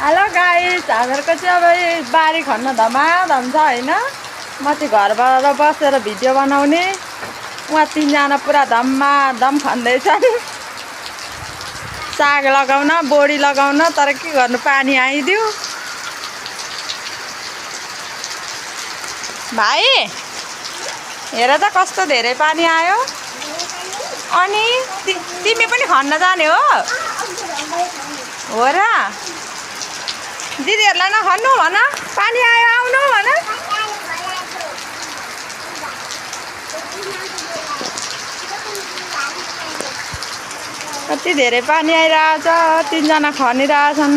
Hello guys, हामीहरूको चाहिँ अब बारी खन्न धमाधम छ होइन। म चाहिँ घरबाट बसेर भिडियो बनाउने, उहाँ तीनजना पुरा धमाधम खन्दैछन् साग लगाउन, बोडी लगाउन। तर के गर्नु, पानी आइदियो। भाइ हेर त कस्तो धेरै पानी आयो। अनि तिमी पनि खन्न जाने हो र? दिदीहरूलाई नखन्नु भन, पानी आयो आउनु भन। कति धेरै पानी आइरहेछ, तीनजना खनिरहेछन्।